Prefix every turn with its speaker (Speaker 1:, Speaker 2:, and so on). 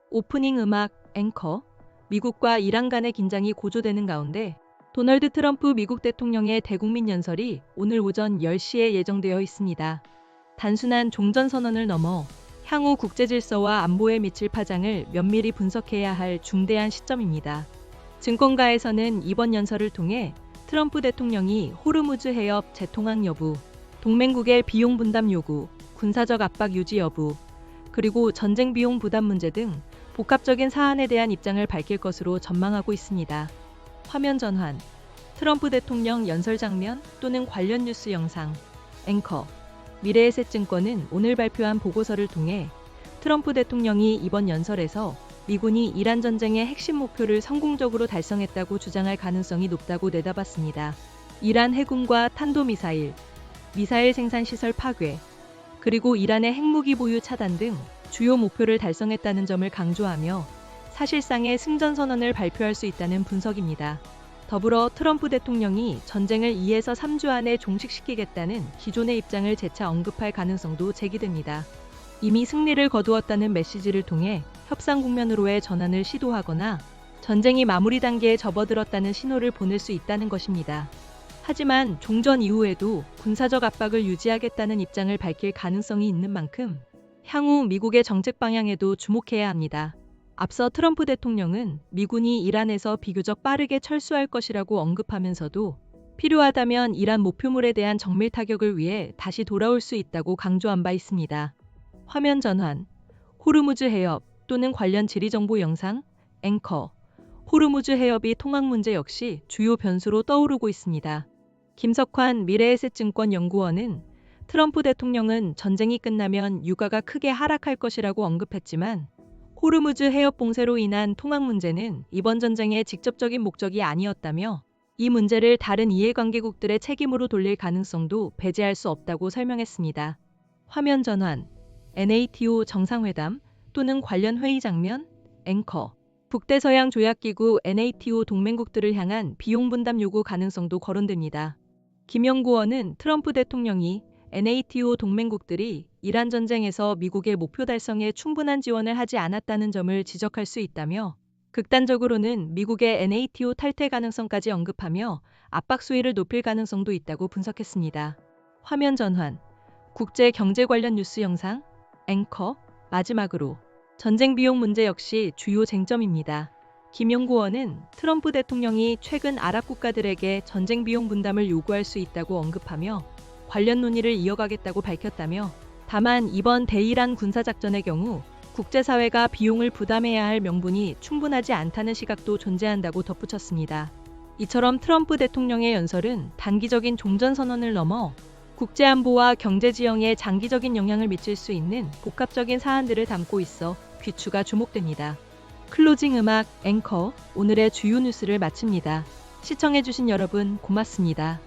Speaker 1: 오프닝 음악 앵커. 미국과 이란 간의 긴장이 고조되는 가운데 도널드 트럼프 미국 대통령의 대국민 연설이 오늘 오전 10시에 예정되어 있습니다. 단순한 종전선언을 넘어 향후 국제질서와 안보에 미칠 파장을 면밀히 분석해야 할 중대한 시점입니다. 증권가에서는 이번 연설을 통해 트럼프 대통령이 호르무즈 해협 재통항 여부, 동맹국의 비용 분담 요구, 군사적 압박 유지 여부, 그리고 전쟁 비용 부담 문제 등 복합적인 사안에 대한 입장을 밝힐 것으로 전망하고 있습니다. 화면 전환, 트럼프 대통령 연설 장면 또는 관련 뉴스 영상, 앵커. 미래에셋증권은 오늘 발표한 보고서를 통해 트럼프 대통령이 이번 연설에서 미군이 이란 전쟁의 핵심 목표를 성공적으로 달성했다고 주장할 가능성이 높다고 내다봤습니다. 이란 해군과 탄도미사일, 미사일 생산 시설 파괴, 그리고 이란의 핵무기 보유 차단 등 주요 목표를 달성했다는 점을 강조하며 사실상의 승전선언을 발표할 수 있다는 분석입니다. 더불어 트럼프 대통령이 전쟁을 2에서 3주 안에 종식시키겠다는 기존의 입장을 재차 언급할 가능성도 제기됩니다. 이미 승리를 거두었다는 메시지를 통해 협상 국면으로의 전환을 시도하거나 전쟁이 마무리 단계에 접어들었다는 신호를 보낼 수 있다는 것입니다. 하지만 종전 이후에도 군사적 압박을 유지하겠다는 입장을 밝힐 가능성이 있는 만큼 향후 미국의 정책 방향에도 주목해야 합니다. 앞서 트럼프 대통령은 미군이 이란에서 비교적 빠르게 철수할 것이라고 언급하면서도 필요하다면 이란 목표물에 대한 정밀 타격을 위해 다시 돌아올 수 있다고 강조한 바 있습니다. 화면 전환, 호르무즈 해협 또는 관련 지리정보 영상, 앵커. 호르무즈 해협이 통항 문제 역시 주요 변수로 떠오르고 있습니다. 김석환 미래에셋증권 연구원은 트럼프 대통령은 전쟁이 끝나면 유가가 크게 하락할 것이라고 언급했지만 호르무즈 해협 봉쇄로 인한 통항 문제는 이번 전쟁의 직접적인 목적이 아니었다며 이 문제를 다른 이해관계국들의 책임으로 돌릴 가능성도 배제할 수 없다고 설명했습니다. 화면 전환, NATO 정상회담 또는 관련 회의 장면, 앵커. 북대서양 조약기구 NATO 동맹국들을 향한 비용 분담 요구 가능성도 거론됩니다. 김연구원은 트럼프 대통령이 NATO 동맹국들이 이란 전쟁에서 미국의 목표 달성에 충분한 지원을 하지 않았다는 점을 지적할 수 있다며 극단적으로는 미국의 NATO 탈퇴 가능성까지 언급하며 압박 수위를 높일 가능성도 있다고 분석했습니다. 화면 전환, 국제 경제 관련 뉴스 영상, 앵커. 마지막으로 전쟁 비용 문제 역시 주요 쟁점입니다. 김연구원은 트럼프 대통령이 최근 아랍 국가들에게 전쟁 비용 분담을 요구할 수 있다고 언급하며 관련 논의를 이어가겠다고 밝혔다며 다만 이번 대이란 군사작전의 경우 국제사회가 비용을 부담해야 할 명분이 충분하지 않다는 시각도 존재한다고 덧붙였습니다. 이처럼 트럼프 대통령의 연설은 단기적인 종전선언을 넘어 국제안보와 경제지형에 장기적인 영향을 미칠 수 있는 복합적인 사안들을 담고 있어 귀추가 주목됩니다. 클로징 음악 앵커. 오늘의 주요 뉴스를 마칩니다. 시청해주신 여러분 고맙습니다.